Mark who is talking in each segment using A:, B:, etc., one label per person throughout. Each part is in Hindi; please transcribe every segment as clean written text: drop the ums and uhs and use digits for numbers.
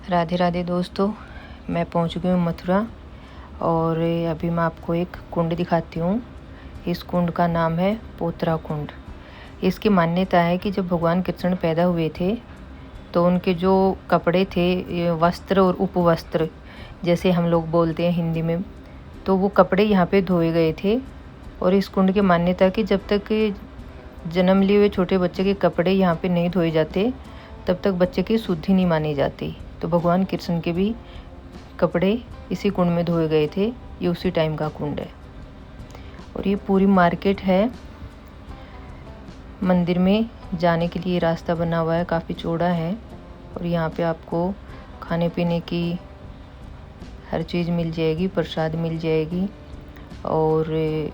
A: राधे राधे दोस्तों, मैं पहुंच गई हूँ मथुरा और अभी मैं आपको एक कुंड दिखाती हूँ। इस कुंड का नाम है पोतरा कुंड। इसकी मान्यता है कि जब भगवान कृष्ण पैदा हुए थे तो उनके जो कपड़े थे, वस्त्र और उपवस्त्र जैसे हम लोग बोलते हैं हिंदी में, तो वो कपड़े यहाँ पे धोए गए थे। और इस कुंड की मान्यता है कि जब तक जन्म लिए हुए छोटे बच्चे के कपड़े यहाँ पे नहीं धोए जाते तब तक बच्चे की शुद्धि नहीं मानी जाती। तो भगवान कृष्ण के भी कपड़े इसी कुंड में धोए गए थे। ये उसी टाइम का कुंड है और ये पूरी मार्केट है। मंदिर में जाने के लिए रास्ता बना हुआ है, काफ़ी चौड़ा है और यहाँ पे आपको खाने पीने की हर चीज़ मिल जाएगी, प्रसाद मिल जाएगी और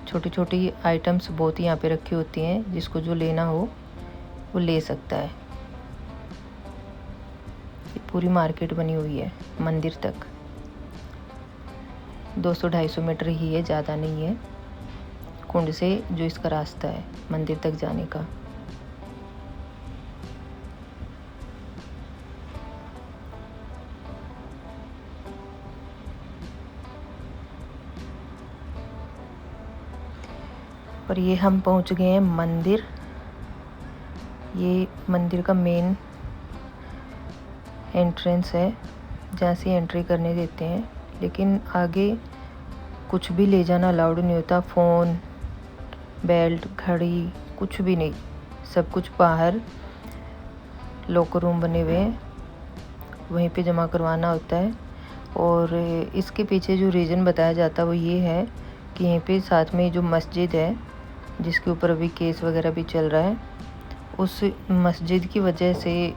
A: छोटी छोटी आइटम्स बहुत यहाँ पे रखी होती हैं। जिसको जो लेना हो वो ले सकता है। पूरी मार्केट बनी हुई है मंदिर तक। 200-250 मीटर ही है, ज़्यादा नहीं है कुंड से जो इसका रास्ता है मंदिर तक जाने का। और ये हम पहुंच गए हैं मंदिर। ये मंदिर का मेन एंट्रेंस है जहाँ से एंट्री करने देते हैं, लेकिन आगे कुछ भी ले जाना अलाउड नहीं होता। फ़ोन, बेल्ट, घड़ी कुछ भी नहीं, सब कुछ बाहर लॉकर रूम बने हुए हैं, वहीं पे जमा करवाना होता है। और इसके पीछे जो रीज़न बताया जाता है वो ये है कि यहीं पे साथ में जो मस्जिद है जिसके ऊपर अभी केस वगैरह भी चल रहा है, उस मस्जिद की वजह से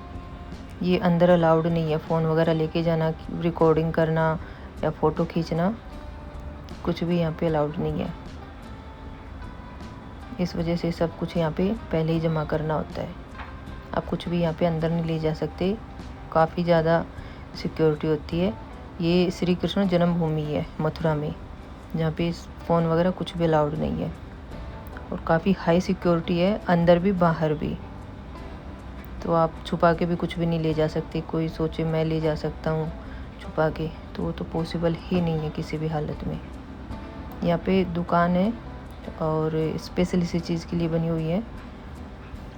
A: ये अंदर अलाउड नहीं है फ़ोन वगैरह लेके जाना, रिकॉर्डिंग करना या फ़ोटो खींचना, कुछ भी यहाँ पे अलाउड नहीं है। इस वजह से सब कुछ यहाँ पे पहले ही जमा करना होता है। आप कुछ भी यहाँ पे अंदर नहीं ले जा सकते, काफ़ी ज़्यादा सिक्योरिटी होती है। ये श्री कृष्ण जन्मभूमि है मथुरा में, जहाँ पे फ़ोन वगैरह कुछ भी अलाउड नहीं है और काफ़ी हाई सिक्योरिटी है अंदर भी बाहर भी। तो आप छुपा के भी कुछ भी नहीं ले जा सकते। कोई सोचे मैं ले जा सकता हूँ छुपा के, तो वो तो पॉसिबल ही नहीं है किसी भी हालत में। यहाँ पे दुकान है और स्पेशल इसी चीज़ के लिए बनी हुई है।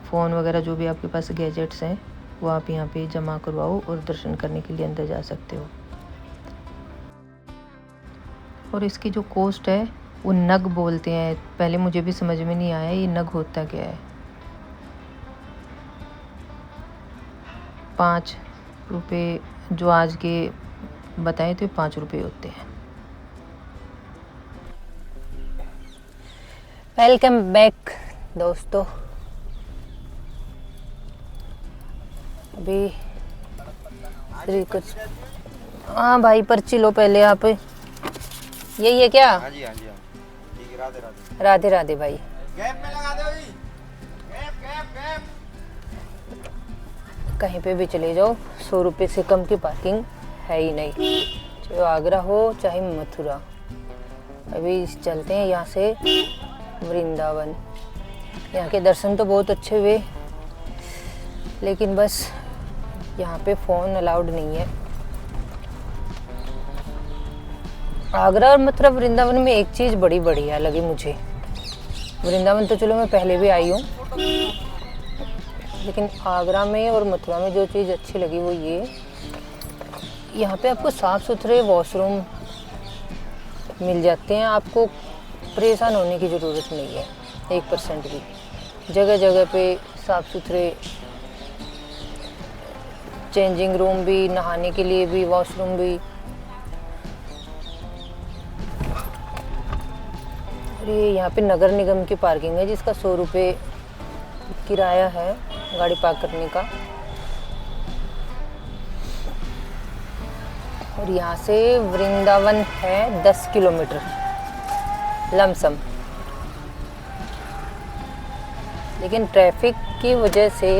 A: फ़ोन वगैरह जो भी आपके पास गैजेट्स हैं वो आप यहाँ पे जमा करवाओ और दर्शन करने के लिए अंदर जा सकते हो। और इसकी जो कॉस्ट है वो नग बोलते हैं। पहले मुझे भी समझ में नहीं आया ये नग होता क्या है। 5 रुपये जो आज के बताए थे 5 रुपये होते हैं।
B: वेलकम बैक दोस्तों। अभी कुछ हाँ भाई, पर्ची लो पहले आप। यही है क्या?
C: हाँ जी हाँ जी हाँ। ठीक है, राधे राधे।
B: राधे राधे भाई।
C: गैप में लगा दो जी। Gap gap gap.
B: कहीं पे भी चले जाओ 100 रुपये से कम की पार्किंग है ही नहीं, चाहे आगरा हो चाहे मथुरा। अभी चलते हैं यहाँ से वृंदावन। यहाँ के दर्शन तो बहुत अच्छे हुए, लेकिन बस यहाँ पे फ़ोन अलाउड नहीं है। आगरा और मथुरा वृंदावन में एक चीज़ बड़ी बढ़िया लगी मुझे। वृंदावन तो चलो मैं पहले भी आई हूँ, लेकिन आगरा में और मथुरा में जो चीज़ अच्छी लगी वो ये, यहाँ पे आपको साफ़ सुथरे वॉशरूम मिल जाते हैं। आपको परेशान होने की ज़रूरत नहीं है 1% भी। जगह जगह पे साफ़ सुथरे चेंजिंग रूम भी, नहाने के लिए भी वॉशरूम भी। और ये यहाँ पे नगर निगम की पार्किंग है जिसका 100 रुपये किराया है गाड़ी पार्क करने का। और यहाँ से वृंदावन है 10 किलोमीटर लमसम, लेकिन ट्रैफिक की वजह से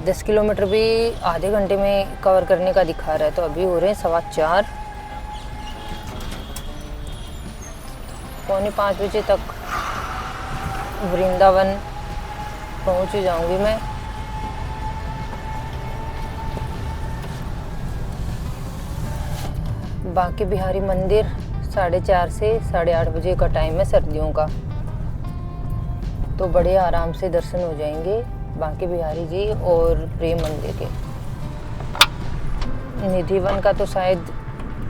B: 10 किलोमीटर भी आधे घंटे में कवर करने का दिखा रहा है। तो अभी हो रहे हैं 4:15, 4:45 बजे तक वृंदावन पहुंच ही जाऊंगी मैं। बांके बिहारी मंदिर 4:30 से 8:30 बजे का टाइम है सर्दियों का, तो बड़े आराम से दर्शन हो जाएंगे बांके बिहारी जी और प्रेम मंदिर के। निधिवन का तो शायद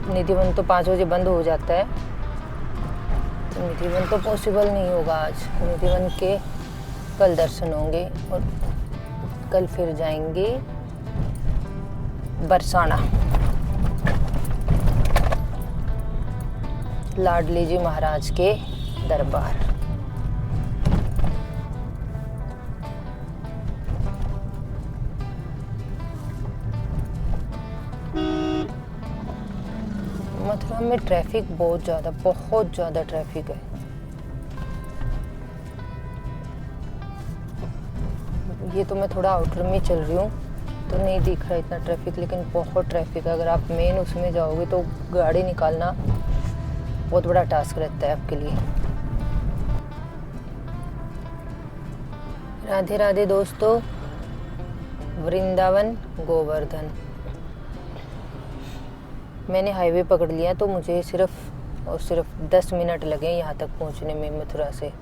B: निधिवन तो 5 बजे बंद हो जाता है, तो निधिवन तो पॉसिबल नहीं होगा आज। निधिवन के कल दर्शन होंगे और कल फिर जाएंगे बरसाना, लाडली जी महाराज के दरबार। मथुरा में ट्रैफिक बहुत ज़्यादा ट्रैफिक है। ये तो मैं थोड़ा आउटर में चल रही हूँ तो नहीं दिख रहा इतना ट्रैफिक, लेकिन बहुत ट्रैफिक है। अगर आप मेन उसमें जाओगे तो गाड़ी निकालना बहुत बड़ा टास्क रहता है आपके लिए। राधे राधे दोस्तों, वृंदावन गोवर्धन मैंने हाईवे पकड़ लिया, तो मुझे सिर्फ 10 मिनट लगे यहाँ तक पहुँचने में मथुरा से।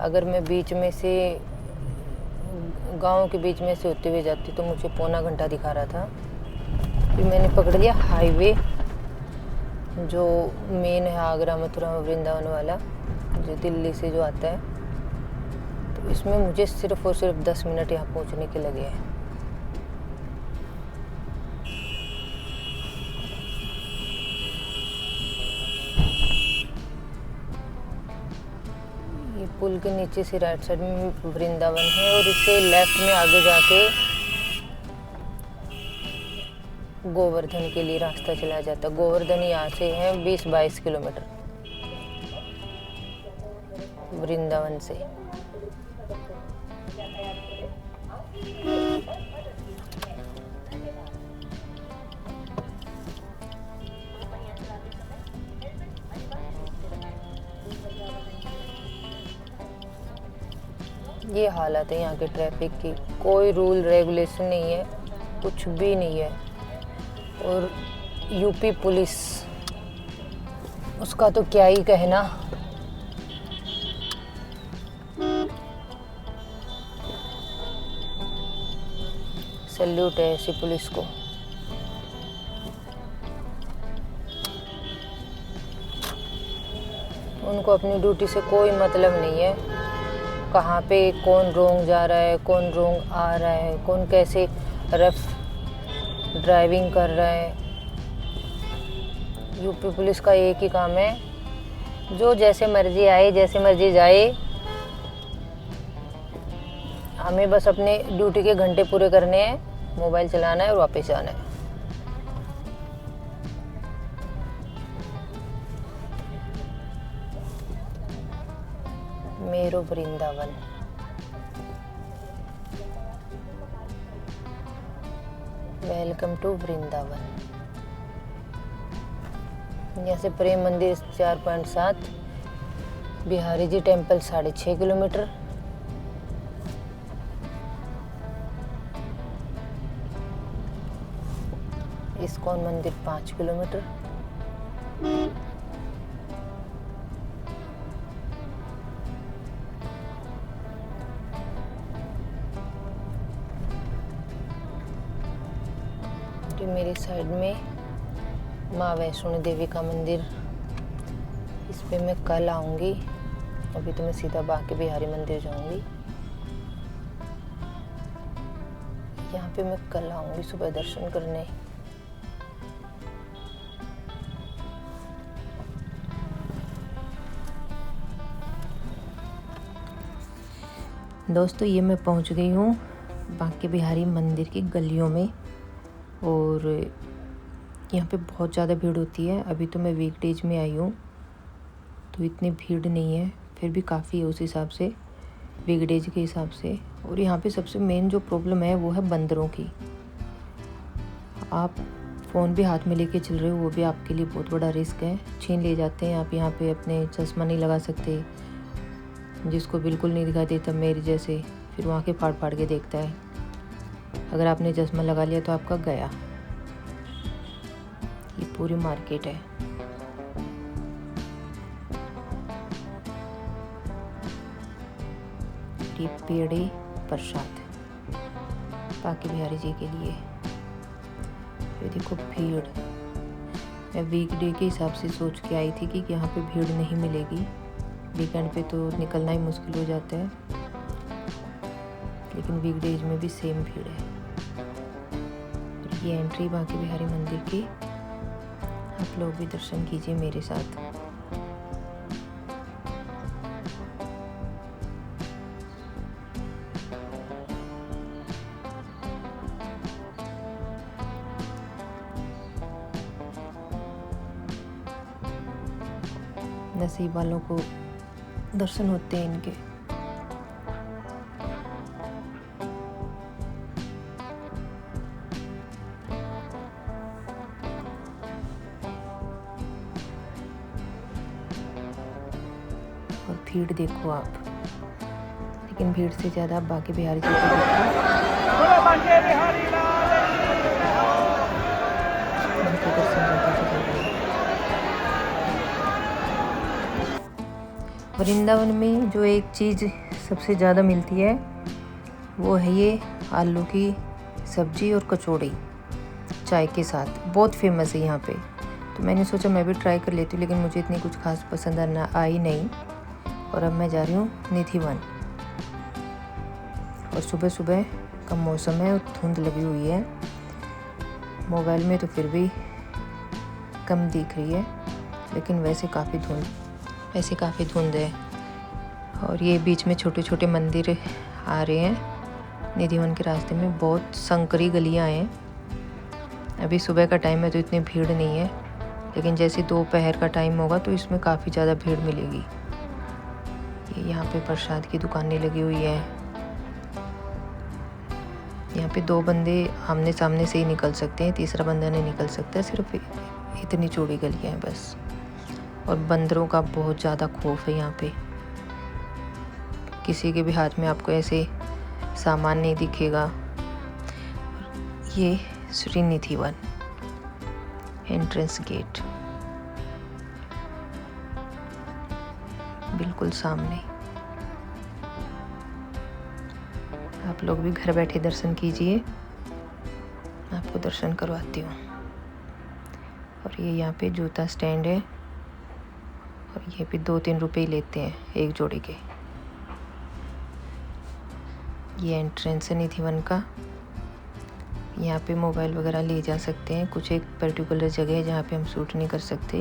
B: अगर मैं बीच में से गांव के बीच में से होते हुए जाती तो मुझे पौना घंटा दिखा रहा था। फिर मैंने पकड़ लिया हाईवे जो मेन है आगरा मथुरा वृंदावन वाला, जो दिल्ली से जो आता है, तो इसमें मुझे सिर्फ और सिर्फ 10 मिनट यहाँ पहुँचने के लगे हैं। ये पुल के नीचे से राइट साइड में वृंदावन है और इससे लेफ्ट में आगे जाके गोवर्धन के लिए रास्ता चला जाता है। गोवर्धन यहाँ से है 20-22 किलोमीटर वृंदावन से। ये हालत है यहाँ के ट्रैफिक की, कोई रूल रेगुलेशन नहीं है, कुछ भी नहीं है। और यूपी पुलिस, उसका तो क्या ही कहना। सैल्यूट है ऐसी पुलिस को। उनको अपनी ड्यूटी से कोई मतलब नहीं है कहाँ पे कौन रोंग जा रहा है, कौन रोंग आ रहा है, कौन कैसे रफ ड्राइविंग कर रहा है। यूपी पुलिस का एक ही काम है, जो जैसे मर्जी आए जैसे मर्जी जाए, हमें बस अपने ड्यूटी के घंटे पूरे करने हैं, मोबाइल चलाना है और वापस जाना है। मेरो वृंदावन। Welcome to Vrindavan. यहाँ से प्रेम मंदिर 4.7, Bihari ji temple 6.5 kilometre, ISKCON मंदिर 5 किलोमीटर, मेरी साइड में माँ वैष्णो देवी का मंदिर, इस पे मैं कल आऊँगी। अभी तो मैं सीधा बांके बिहारी मंदिर जाऊँगी। यहाँ पे मैं कल आऊँगी सुबह दर्शन करने।
A: दोस्तों ये मैं पहुँच गई हूँ बांके बिहारी मंदिर की गलियों में, और यहाँ पे बहुत ज़्यादा भीड़ होती है। अभी तो मैं वीकडेज में आई हूँ तो इतनी भीड़ नहीं है, फिर भी काफ़ी है उस हिसाब से, वीकडेज के हिसाब से। और यहाँ पे सबसे मेन जो प्रॉब्लम है वो है बंदरों की। आप फ़ोन भी हाथ में लेके चल रहे हो, वो भी आपके लिए बहुत बड़ा रिस्क है, छीन ले जाते हैं। आप यहाँ पे अपने चश्मा नहीं लगा सकते, जिसको बिल्कुल नहीं दिखाई देता मेरे जैसे, फिर वहाँ के फाड़ फाड़ के देखता है। अगर आपने चश्मा लगा लिया तो आपका गया। ये पूरी मार्केट है। ये पेड़े प्रसाद बांके बिहारी जी के लिए। ये देखो भीड़, मैं वीकडे के हिसाब से सोच के आई थी कि यहाँ पे भीड़ नहीं मिलेगी, वीकेंड पे तो निकलना ही मुश्किल हो जाता है, लेकिन वीकडेज में भी सेम भीड़ है। ये एंट्री बांके बिहारी मंदिर की, आप लोग भी दर्शन कीजिए मेरे साथ। नसीब वालों को दर्शन होते हैं इनके। और भीड़ देखो आप, लेकिन भीड़ से ज़्यादा आप बांके बिहारी जी को देखो। उनके दर्शन ज़्यादा जरूरी है। वृंदावन में जो एक चीज़ सबसे ज़्यादा मिलती है वो है ये आलू की सब्जी और कचौड़ी चाय के साथ, बहुत फेमस है यहाँ पे। तो मैंने सोचा मैं भी ट्राई कर लेती हूँ, लेकिन मुझे इतनी कुछ खास पसंद आई नहीं। और अब मैं जा रही हूँ निधि वन। और सुबह सुबह का मौसम है और धुंध लगी हुई है, मोबाइल में तो फिर भी कम दिख रही है, लेकिन वैसे काफ़ी धुंध है। और ये बीच में छोटे छोटे मंदिर आ रहे हैं निधि वन के रास्ते में, बहुत संकरी गलियां हैं। अभी सुबह का टाइम है तो इतनी भीड़ नहीं है, लेकिन जैसे दोपहर का टाइम होगा तो इसमें काफ़ी ज़्यादा भीड़ मिलेगी। ये यहाँ पे प्रसाद की दुकानें लगी हुई है। यहाँ पे 2 बंदे आमने सामने से ही निकल सकते हैं, तीसरा बंदा नहीं निकल सकता, सिर्फ इतनी चौड़ी गलियाँ हैं बस। और बंदरों का बहुत ज़्यादा खौफ है यहाँ पे, किसी के भी हाथ में आपको ऐसे सामान नहीं दिखेगा। ये श्री निधि वन एंट्रेंस गेट बिल्कुल सामने। आप लोग भी घर बैठे दर्शन कीजिए, आपको दर्शन करवाती हूँ। और ये यहाँ पे जूता स्टैंड है, और ये भी 2-3 रुपए लेते हैं एक जोड़ी के। ये एंट्रेंस है निधि वन का। यहाँ पे मोबाइल वगैरह ले जा सकते हैं। कुछ एक पर्टिकुलर जगह है जहाँ पे हम शूट नहीं कर सकते,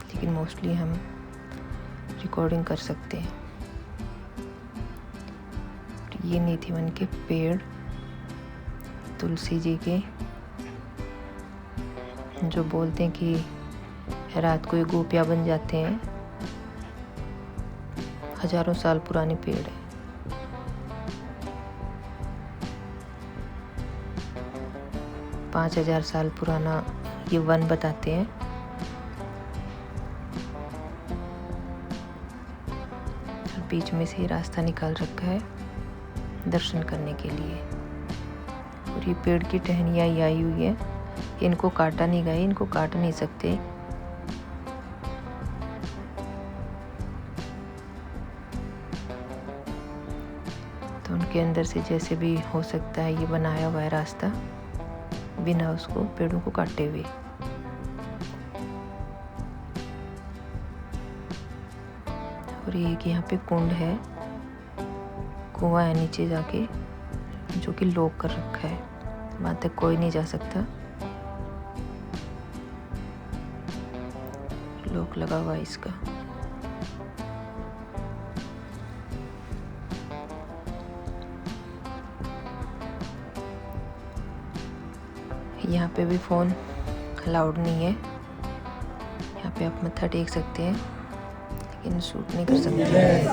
A: लेकिन मोस्टली हम रिकॉर्डिंग कर सकते हैं। ये निधि वन के पेड़ तुलसी जी के, जो बोलते हैं कि रात को ये गोपियाँ बन जाते हैं। हजारों साल पुराने पेड़ है। — 5000 साल पुराना ये वन बताते हैं। और बीच में से रास्ता निकाल रखा है दर्शन करने के लिए। और ये पेड़ की टहनियाँ ही आई हुई है, इनको काटा नहीं गया, इनको काट नहीं सकते। तो उनके अंदर से जैसे भी हो सकता है ये बनाया हुआ है रास्ता, बिना उसको पेड़ों को काटे हुए। और ये कि यहाँ पे कुंड है, कुआं है नीचे जाके, जो कि लॉक कर रखा है, वहाँ तक कोई नहीं जा सकता, लॉक लगा हुआ है इसका। यहाँ पे भी फ़ोन अलाउड नहीं है, यहाँ पे आप मत्था टेक सकते हैं, लेकिन शूट नहीं कर सकते। मैंने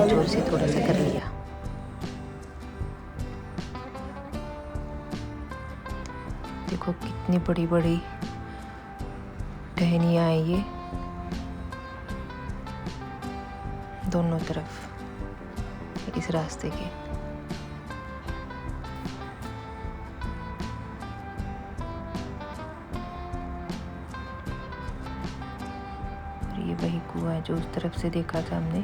A: जोर से थोड़ा सा कर लिया। देखो कितनी बड़ी बड़ी टहनियाँ हैं ये दोनों तरफ इस रास्ते के। हुआ है जो उस तरफ से देखा था हमने।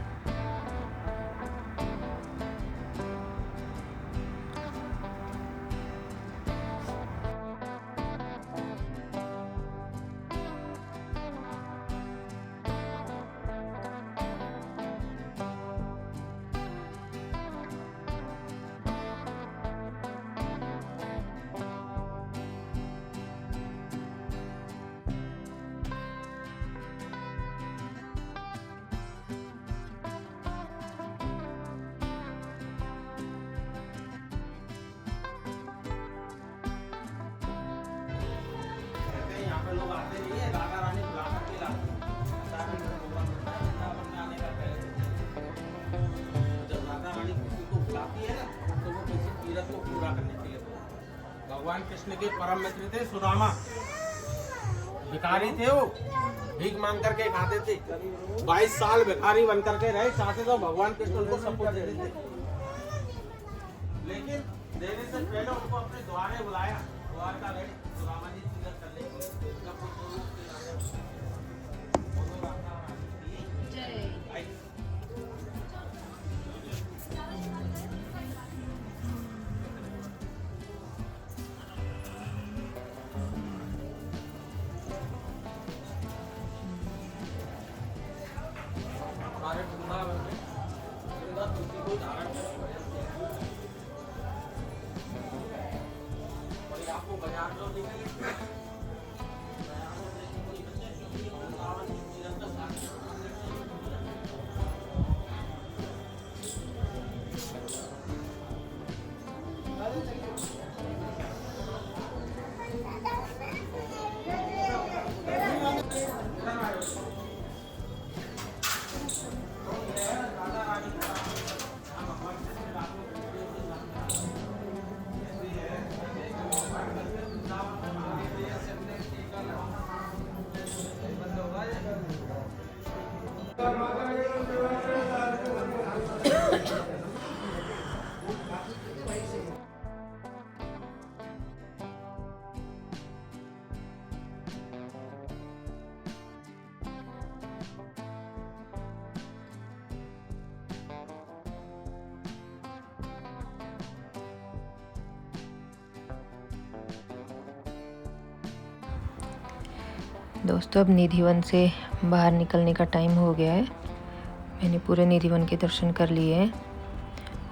C: यहाँ पे लोग आते नहीं है, राधा रानी बुला करके लाते हैं। वृंदावन में आने का पहले जब राधा रानी किसी को बुलाती है ना, तो वो किसी तीरथ को पूरा करने के लिए बुलाती है। भगवान कृष्ण के परम मित्र थे सुदामा, भिखारी थे वो, भीख मांग करके खाते थे। 22 साल भिखारी बन करके रहे, चाहते तो भगवान कृष्ण उनको सब कुछ दे देते, लेकिन देने से पहले उनको अपने द्वारे बुलाया। द्वार का गए सुदामा जी तीरथ करने के लिए। जब वो दोनों के राजा दोनों राजा आई। हमारे वृंदावन में गंगा तुलसी को धारण और आपको बाजार जो दिखेगी
A: दोस्तों अब निधिवन से बाहर निकलने का टाइम हो गया है। मैंने पूरे निधिवन के दर्शन कर लिए हैं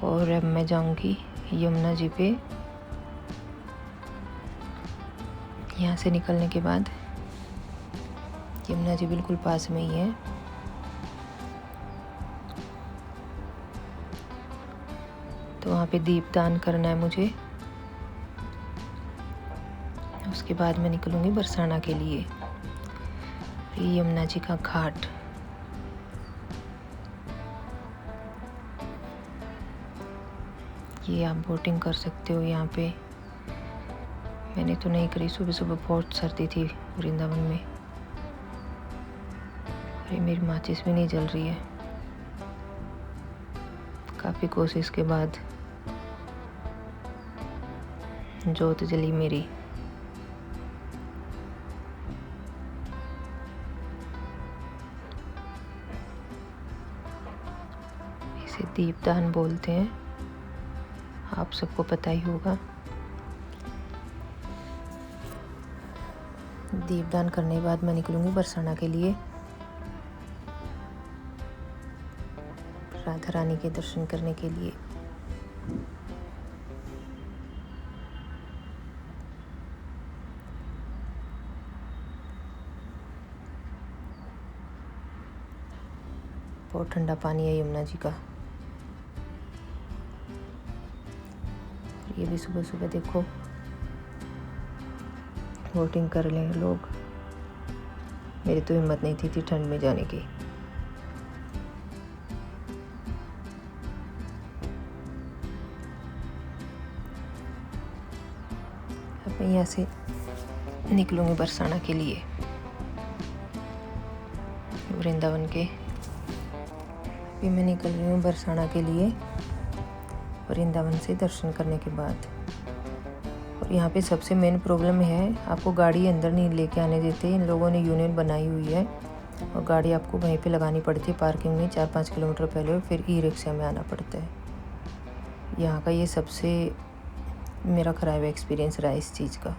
A: और अब मैं जाऊंगी यमुना जी पे। यहाँ से निकलने के बाद यमुना जी बिल्कुल पास में ही है। तो वहाँ पे दीपदान करना है मुझे। उसके बाद मैं निकलूंगी बरसाना के लिए। ये यमुना जी का घाट, ये आप बोटिंग कर सकते हो यहाँ पे। मैंने तो नहीं करी, सुबह सुबह बहुत सर्दी थी वृंदावन में। अरे मेरी माचिस भी नहीं जल रही है। काफ़ी कोशिश के बाद जोत जली मेरी। इसे दीपदान बोलते हैं, आप सबको पता ही होगा। दीपदान करने के बाद मैं निकलूंगी बरसाना के लिए, राधा रानी के दर्शन करने के लिए। बहुत ठंडा पानी है यमुना जी का। ये भी सुबह सुबह देखो बोटिंग कर रहे हैं लोग। मेरी तो हिम्मत नहीं थी ठंड में जाने की। अब मैं यहाँ से निकलूंगी बरसाना के लिए, वृंदावन के। अभी मैं निकल रही हूँ बरसाना के लिए वृंदावन से दर्शन करने के बाद। और यहाँ पे सबसे मेन प्रॉब्लम है, आपको गाड़ी अंदर नहीं लेके आने देते। इन लोगों ने यूनियन बनाई हुई है और गाड़ी आपको वहीं पे लगानी पड़ती है पार्किंग में 4-5 किलोमीटर पहले, और फिर ई रिक्शा में आना पड़ता है। यहाँ का ये सबसे मेरा ख़राब एक्सपीरियंस रहा इस चीज़ का।